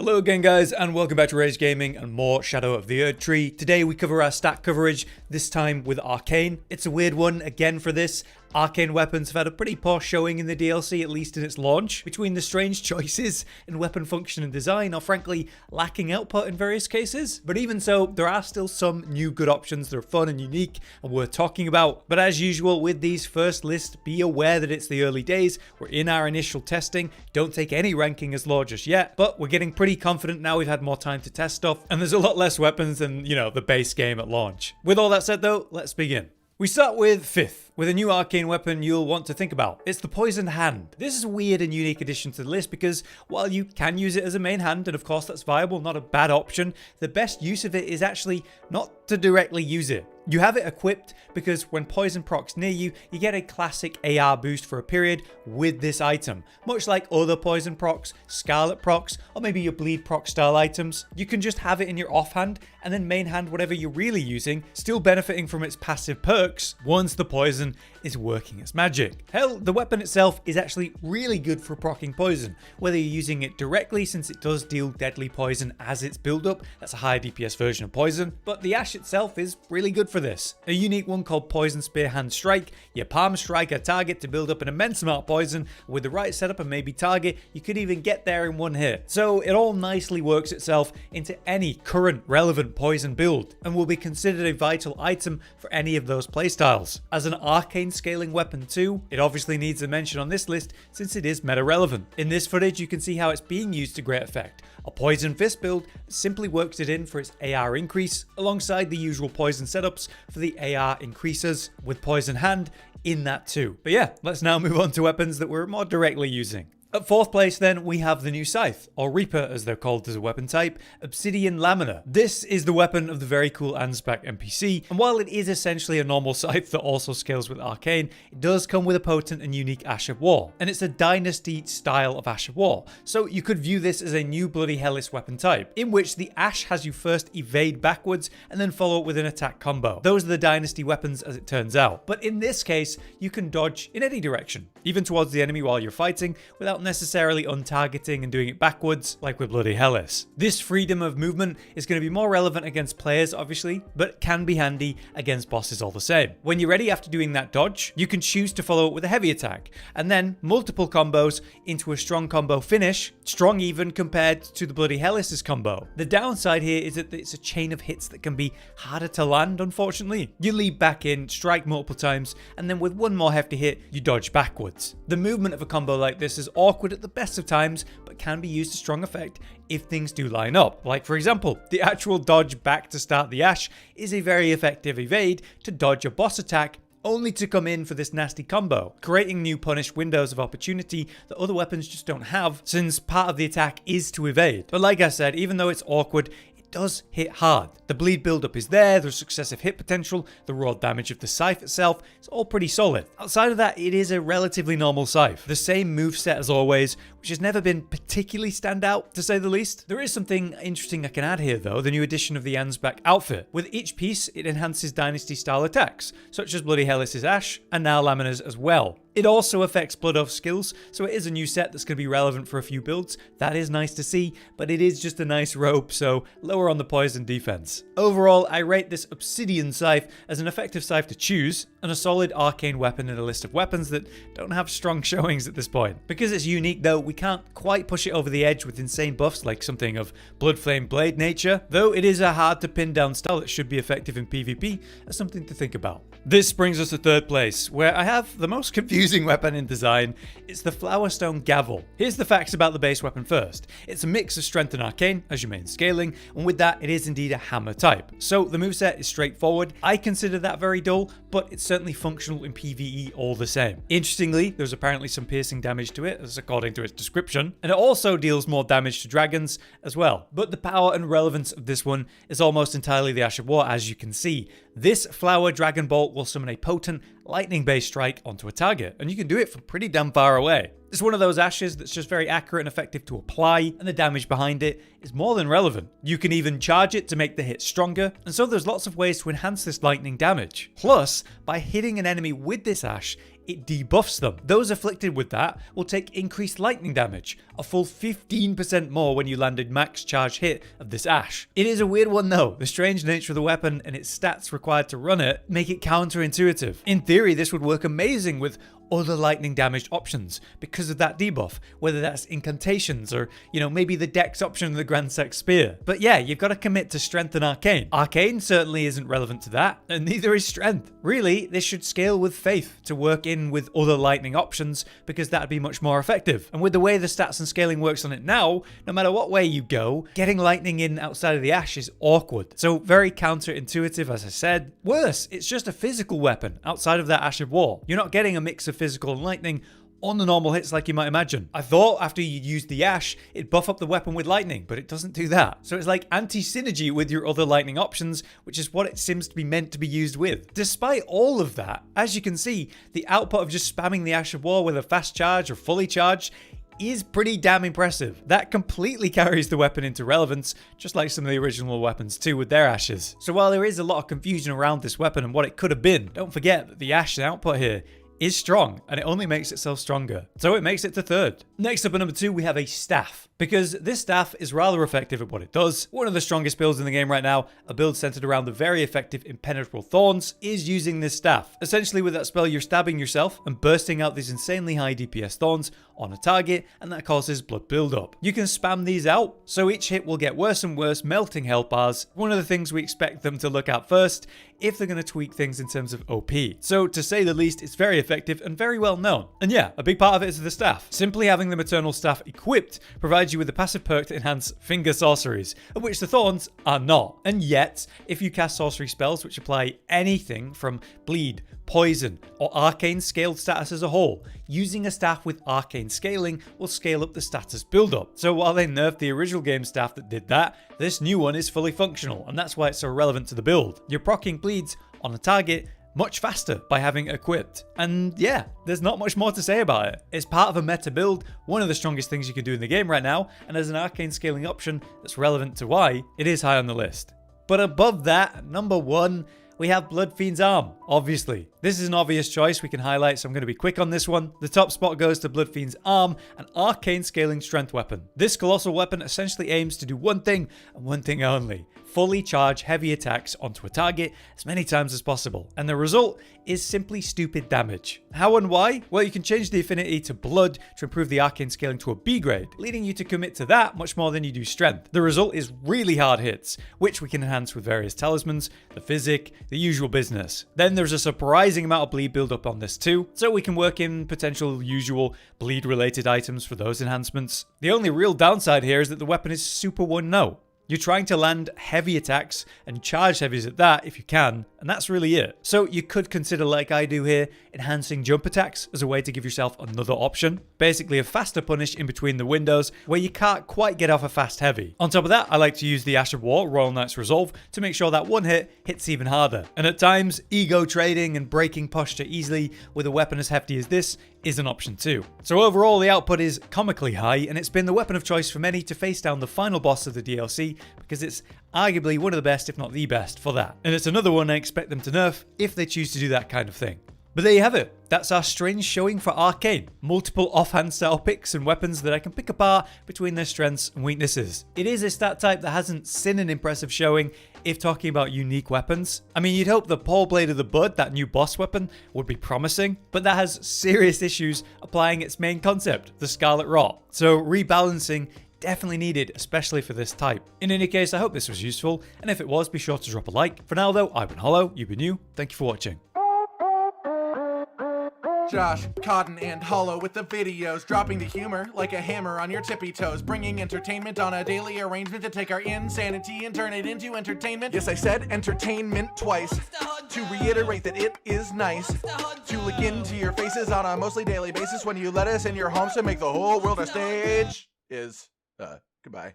Hello again guys, and welcome back to Rage Gaming and more Shadow of the Erdtree. Today we cover our stat coverage, this time with Arcane. It's a weird one again for this. Arcane weapons have had a pretty poor showing in the DLC, at least in its launch, between the strange choices in weapon function and design, or frankly, lacking output in various cases. But even so, there are still some new good options that are fun and unique and worth talking about. But as usual with these first lists, be aware that it's the early days, we're in our initial testing, don't take any ranking as law just yet, but we're getting pretty confident now we've had more time to test stuff, and there's a lot less weapons than, the base game at launch. With all that said though, let's begin. We start with 5th, with a new arcane weapon you'll want to think about. It's the Poisoned Hand. This is a weird and unique addition to the list because while you can use it as a main hand, and of course that's viable, not a bad option, the best use of it is actually not to directly use it. You have it equipped because when poison procs near you, you get a classic AR boost for a period with this item. Much like other poison procs, scarlet procs, or maybe your bleed proc style items, you can just have it in your offhand and then main hand whatever you're really using, still benefiting from its passive perks once the poison is working its magic. Hell, the weapon itself is actually really good for proccing poison, whether you're using it directly since it does deal deadly poison as its build up, that's a high DPS version of poison, but the ash itself is really good for this. A unique one called Poison Spear Hand Strike. You palm strike a target to build up an immense amount of poison. With the right setup and maybe target, you could even get there in one hit. So it all nicely works itself into any current relevant poison build and will be considered a vital item for any of those playstyles. As an arcane scaling weapon too, it obviously needs a mention on this list since it is meta relevant. In this footage you can see how it's being used to great effect. A Poison Fist build simply works it in for its AR increase, alongside the usual poison setups for the AR increases, with Poison Hand in that too. But yeah, let's now move on to weapons that we're more directly using. At 4th place then, we have the new Scythe, or Reaper as they're called as a weapon type, Obsidian Lamina. This is the weapon of the very cool Ansbach NPC, and while it is essentially a normal scythe that also scales with Arcane, it does come with a potent and unique Ash of War, and it's a dynasty style of Ash of War, so you could view this as a new Bloody Hellish weapon type, in which the Ash has you first evade backwards and then follow it with an attack combo. Those are the dynasty weapons as it turns out, but in this case, you can dodge in any direction, even towards the enemy while you're fighting, without necessarily untargeting and doing it backwards like with Bloody Hellish. This freedom of movement is going to be more relevant against players obviously, but can be handy against bosses all the same. When you're ready after doing that dodge, you can choose to follow it with a heavy attack, and then multiple combos into a strong combo finish, strong even compared to the Bloody Hellish's combo. The downside here is that it's a chain of hits that can be harder to land unfortunately. You leap back in, strike multiple times, and then with one more hefty hit, you dodge backwards. The movement of a combo like this is awkward at the best of times, but can be used to strong effect if things do line up. Like for example, the actual dodge back to start the Ash is a very effective evade to dodge a boss attack, only to come in for this nasty combo, creating new punished windows of opportunity that other weapons just don't have, since part of the attack is to evade. But like I said, even though it's awkward, does hit hard. The bleed buildup is there, there's successive hit potential, the raw damage of the scythe itself is all pretty solid. Outside of that, it is a relatively normal scythe. The same moveset as always, which has never been particularly stand out to say the least. There is something interesting I can add here though, the new addition of the Ansbach outfit. With each piece, it enhances dynasty style attacks, such as Bloody Hellish's Ash, and now Lamina's as well. It also affects Blood Oath skills, so it is a new set that's going to be relevant for a few builds. That is nice to see, but it is just a nice rope, so lower on the poison defense. Overall, I rate this Obsidian Scythe as an effective scythe to choose, and a solid arcane weapon in a list of weapons that don't have strong showings at this point. Because it's unique though, we can't quite push it over the edge with insane buffs like something of Bloodflame Blade nature, though it is a hard to pin down style that should be effective in PvP, as something to think about. This brings us to 3rd place, where I have the most confusing weapon in design. It's the flowerstone gavel. Here's the facts about the base weapon first. It's a mix of strength and arcane as your main scaling, and with that it is indeed a hammer type. So the moveset is straightforward. I consider that very dull, but it's certainly functional in PvE all the same. Interestingly, there's apparently some piercing damage to it, as according to its description, and it also deals more damage to dragons as well. But the power and relevance of this one is almost entirely the Ash of War, as you can see. This flower dragon bolt will summon a potent lightning-based strike onto a target, and you can do it from pretty damn far away. It's one of those ashes that's just very accurate and effective to apply, and the damage behind it is more than relevant. You can even charge it to make the hit stronger, and so there's lots of ways to enhance this lightning damage. Plus, by hitting an enemy with this ash, it debuffs them. Those afflicted with that will take increased lightning damage, a full 15% more when you landed max charge hit of this ash. It is a weird one though. The strange nature of the weapon and its stats required to run it make it counterintuitive. In theory, this would work amazing with other lightning damaged options because of that debuff, whether that's incantations or, maybe the dex option of the Grand Sex Spear. But yeah, you've got to commit to strength and arcane. Arcane certainly isn't relevant to that, and neither is strength. Really, this should scale with faith to work in with other lightning options because that'd be much more effective. And with the way the stats and scaling works on it now, no matter what way you go, getting lightning in outside of the ash is awkward. So very counterintuitive, as I said. Worse, it's just a physical weapon outside of that Ash of War. You're not getting a mix of physical and lightning on the normal hits like you might imagine. I thought after you used the ash, it'd buff up the weapon with lightning, but it doesn't do that. So it's like anti-synergy with your other lightning options, which is what it seems to be meant to be used with. Despite all of that, as you can see, the output of just spamming the Ash of War with a fast charge or fully charged is pretty damn impressive. That completely carries the weapon into relevance, just like some of the original weapons too with their ashes. So while there is a lot of confusion around this weapon and what it could have been, don't forget that the ash output here is strong, and it only makes itself stronger. So it makes it to third. Next up at number 2, we have a staff. Because this staff is rather effective at what it does. One of the strongest builds in the game right now, a build centered around the very effective impenetrable thorns, is using this staff. Essentially with that spell, you're stabbing yourself and bursting out these insanely high DPS thorns on a target, and that causes blood buildup. You can spam these out, so each hit will get worse and worse, melting health bars. One of the things we expect them to look at first, if they're going to tweak things in terms of OP. So to say the least, it's very effective and very well known. And yeah, a big part of it is the staff. Simply having the maternal staff equipped provides you with the passive perk to enhance finger sorceries, of which the thorns are not. And yet, if you cast sorcery spells which apply anything from bleed, poison, or arcane scaled status as a whole, using a staff with arcane scaling will scale up the status build-up. So while they nerfed the original game staff that did that, this new one is fully functional, and that's why it's so relevant to the build. You're proccing bleeds on a target much faster by having it equipped. And yeah, there's not much more to say about it. It's part of a meta build, one of the strongest things you can do in the game right now, and as an arcane scaling option that's relevant to why it is high on the list. But above that, number 1, we have Bloodfiend's Arm, obviously. This is an obvious choice we can highlight, so I'm going to be quick on this one. The top spot goes to Bloodfiend's Arm, an arcane scaling strength weapon. This colossal weapon essentially aims to do one thing and one thing only: fully charge heavy attacks onto a target as many times as possible. And the result is simply stupid damage. How and why? Well, you can change the affinity to blood to improve the arcane scaling to a B grade, leading you to commit to that much more than you do strength. The result is really hard hits, which we can enhance with various talismans, the physic, the usual business. Then there's a surprising amount of bleed build-up on this too, so we can work in potential usual bleed-related items for those enhancements. The only real downside here is that the weapon is super 1-0. You're trying to land heavy attacks and charge heavies at that if you can, and that's really it. So you could consider, like I do here, enhancing jump attacks as a way to give yourself another option. Basically a faster punish in between the windows where you can't quite get off a fast heavy. On top of that, I like to use the Ash of War, Royal Knight's Resolve, to make sure that one hit hits even harder. And at times, ego trading and breaking posture easily with a weapon as hefty as this is an option too. So overall, the output is comically high, and it's been the weapon of choice for many to face down the final boss of the DLC because it's arguably one of the best, if not the best, for that. And it's another one I expect them to nerf if they choose to do that kind of thing. But there you have it. That's our strange showing for Arcane. Multiple offhand style picks and weapons that I can pick apart between their strengths and weaknesses. It is a stat type that hasn't seen an impressive showing if talking about unique weapons. I mean, you'd hope the Pole Blade of the Bud, that new boss weapon, would be promising, but that has serious issues applying its main concept, the Scarlet Rot. So rebalancing definitely needed, especially for this type. In any case, I hope this was useful, and if it was, be sure to drop a like. For now though, I've been Hollow, you've been you, thank you for watching. Josh, Cotton, and Hollow with the videos, dropping the humor like a hammer on your tippy toes, bringing entertainment on a daily arrangement to take our insanity and turn it into entertainment. Yes, I said entertainment twice, to reiterate that it is nice to look into your faces on a mostly daily basis when you let us in your homes to make the whole world a stage. Goodbye.